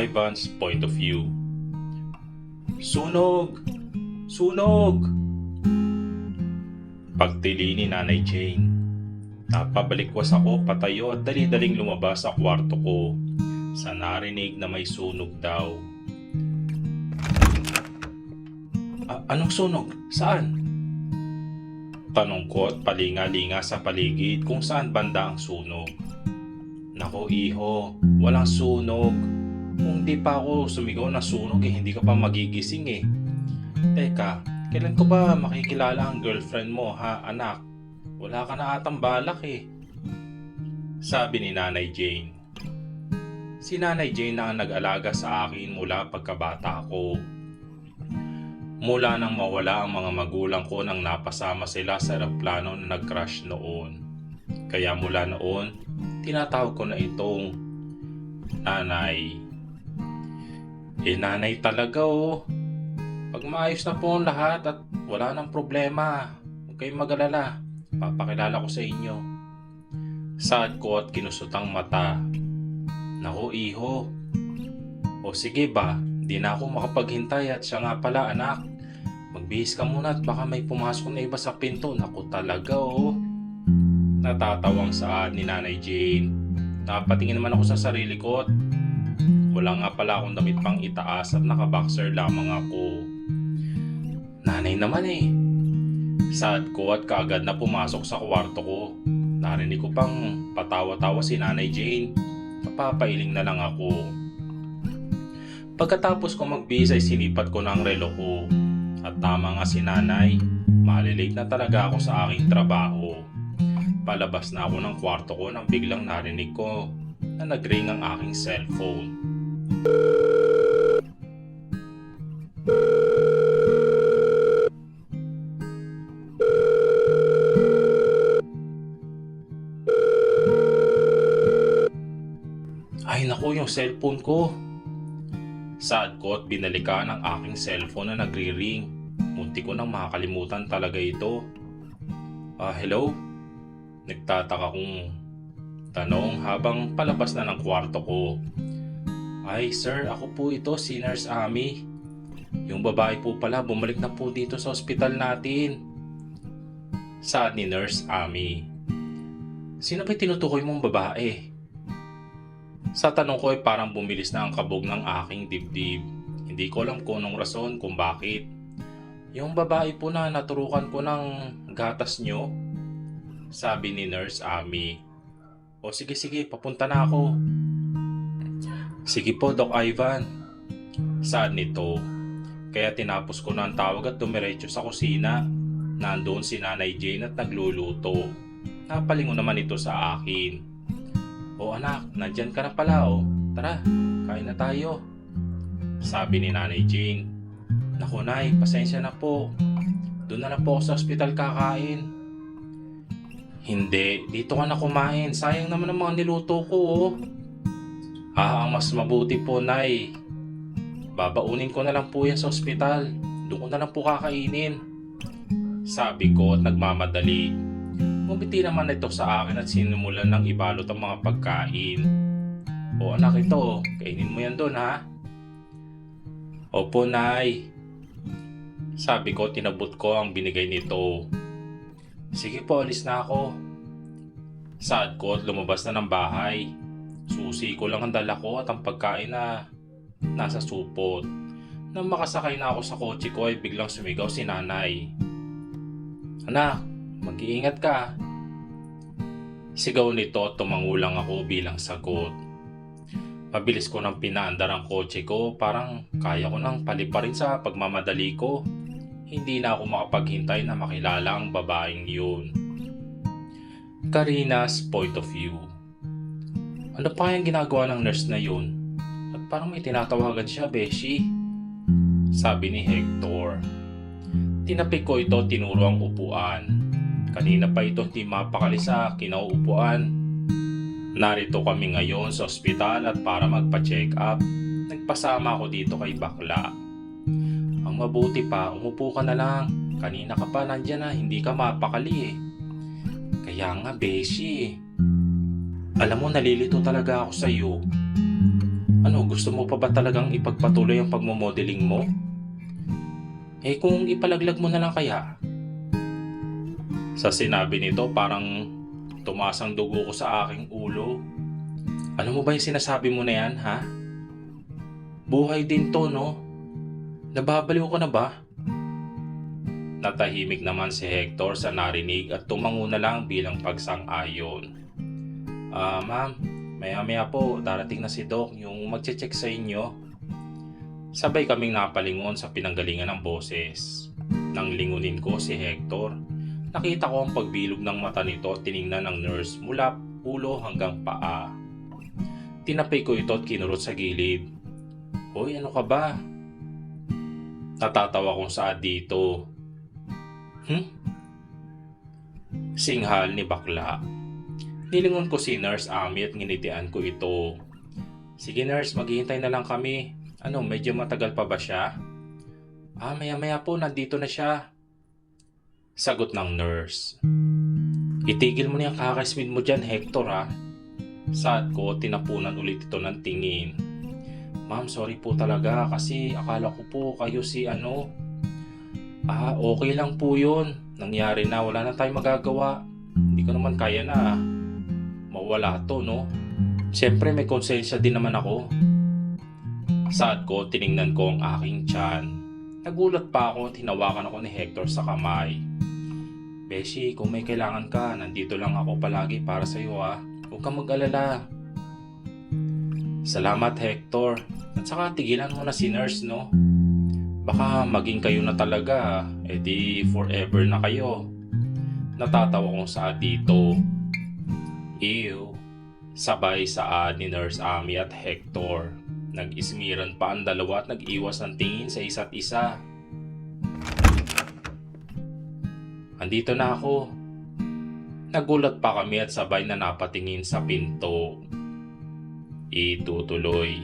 Ivan's point of view. Sunog! Sunog! Pagtili ni Nanay Jane. Napabalikwas ako patayo at dali-daling lumabas sa kwarto ko sa narinig na may sunog daw. Anong sunog? Saan? Tanong ko at palinga-linga sa paligid kung saan banda ang sunog. Nako iho, walang sunog. Kung di pa ako sumigaw na sunog hindi ka pa magigising eh. Teka, kailan ko ba makikilala ang girlfriend mo ha anak? Wala ka na atang balak eh. Sabi ni Nanay Jane. Si Nanay Jane na ang nag-alaga sa akin mula pagkabata ko. Mula nang mawala ang mga magulang ko nang napasama sila sa eroplano na nag-crash noon. Kaya mula noon, tinatawag ko na itong Nanay. Nanay talaga oh. Pag maayos na po ang lahat at wala nang problema, huwag kayong mag-alala. Papakilala ko sa inyo. Saad ko at kinusutang mata. Naku iho. O sige ba, di na ako makapaghintay at siya nga pala anak. Magbihis ka muna at baka may pumasok na iba sa pinto. Naku talaga oh. Natatawang saad ni Nanay Jane. Napatingin naman ako sa sarili ko at wala nga pala akong damit pang itaas at nakaboxer lamang ako. Nanay naman eh. Saad ko at kaagad na pumasok sa kwarto ko. Narinig ko pang patawa-tawa si Nanay Jane. Napapailing na lang ako. Pagkatapos ko magbihis ay sinipat ko na ang relo ko. At tama nga si Nanay, malilate na talaga ako sa aking trabaho. Palabas na ako ng kwarto ko nang biglang narinig ko na nag-ring ang aking cellphone. Ay naku, yung cellphone ko. Saad ko at binalikan ang aking cellphone na nagri-ring. Munti ko nang makakalimutan talaga ito. Hello? Nagtataka kong tanong habang palabas na ng kwarto ko. Ay sir, ako po ito si Nurse Amy. Yung babae po pala bumalik na po dito sa ospital natin. Saad ni Nurse Amy. Sino ba tinutukoy mong babae? Sa tanong ko ay parang bumilis na ang kabog ng aking dibdib. Hindi ko alam kung anong rason kung bakit. Yung babae po na naturukan ko ng gatas nyo? Sabi ni Nurse Amy. O sige, papunta na ako. Sige po Doc Ivan. Saad nito. Kaya tinapos ko na ang tawag at dumiretso sa kusina. Nandoon si Nanay Jane at nagluluto. Napalingon naman ito sa akin. O anak, nandyan ka na pala oh. Tara, kain na tayo. Sabi ni Nanay Jane. Naku Nay, pasensya na po. Doon na lang po ako sa ospital kakain. Hindi, dito ka na kumain. Sayang naman ang mga niluto ko oh. Ang mas mabuti po Nay. Babaunin ko na lang po yan sa ospital. Doon ko na lang po kakainin. Sabi ko at nagmamadali. Bumiti naman ito sa akin at sinimulan ng ibalot ang mga pagkain. O anak ito, kainin mo yan doon ha. Opo Nay. Sabi ko tinabot ko ang binigay nito. Sige po, alis na ako. Saad ko at lumabas na ng bahay. Susi ko lang ang dala ko at ang pagkain na nasa supot. Nang makasakay na ako sa kotse ko ay biglang sumigaw si Nanay. Anak, mag-iingat ka. Sigaw nito at tumangulang ako bilang sagot. Mabilis ko nang pinaandar ang kotse ko, parang kaya ko nang paliparin sa pagmamadali ko. Hindi na ako makapaghintay na makilala ang babaeng yun. Karina's point of view. Ano pa yung ginagawa ng nurse na yun? At parang may tinatawagan siya, Beshi. Sabi ni Hector. Tinapik ko ito, tinuro ang upuan. Kanina pa ito hindi mapakali sa kinauupuan. Narito kami ngayon sa ospital at para magpa-check up, nagpasama ako dito kay bakla. Ang mabuti pa, umupo ka na lang. Kanina ka pa nandyan na, hindi ka mapakali eh. Kaya nga, Beshi. Alam mo, nalilito talaga ako sa iyo. Ano, gusto mo pa ba talagang ipagpatuloy ang pagmomodeling mo? Eh kung ipalaglag mo na lang kaya? Sa sinabi nito parang tumaas ang dugo ko sa aking ulo. Ano mo ba yung sinasabi mo na yan, ha? Buhay din to, no? Nababaliw ko na ba? Natahimik naman si Hector sa narinig at tumango na lang bilang pagsang-ayon. Ma'am, maya-maya po darating na si Doc yung magche-check sa inyo. Sabay kaming napalingon sa pinanggalingan ng boses. Nang lingunin ko si Hector, nakita ko ang pagbilog ng mata nito at tiningnan ng nurse mula ulo hanggang paa. Tinapay ko ito at kinurot sa gilid. Hoy, ano ka ba? Natatawa kung saan dito. Singhal ni bakla. Nilingon ko si Nurse Ami at nginitian ko ito. Sige nurse, maghihintay na lang kami. Ano, medyo matagal pa ba siya? Maya-maya po, nandito na siya. Sagot ng nurse. Itigil mo na yung kakasmid mo dyan, Hector, ha? Saad ko, tinapunan ulit ito ng tingin. Ma'am, sorry po talaga kasi akala ko po kayo si ano. Okay lang po yun. Nangyari na, wala na tayong magagawa. Hindi ko naman kaya na mawala to, no? Siyempre may konsensya din naman ako. Saad ko, tiningnan ko ang aking tiyan. Nagulat pa ako at hinawakan ako ni Hector sa kamay. Beshi, kung may kailangan ka, nandito lang ako palagi para sa iyo, ha. Huwag kang mag-alala. Salamat, Hector. At saka tigilan mo na si nurse, no? Baka maging kayo na talaga, edi forever na kayo. Natatawa kong saad dito. Ew. Sabay saad ni Nurse Ami at Hector. Nag-ismiran pa ang dalawa at nag-iwas ng tingin sa isa't isa. Andito na ako. Nagulat pa kami at sabay na napatingin sa pinto. Itutuloy.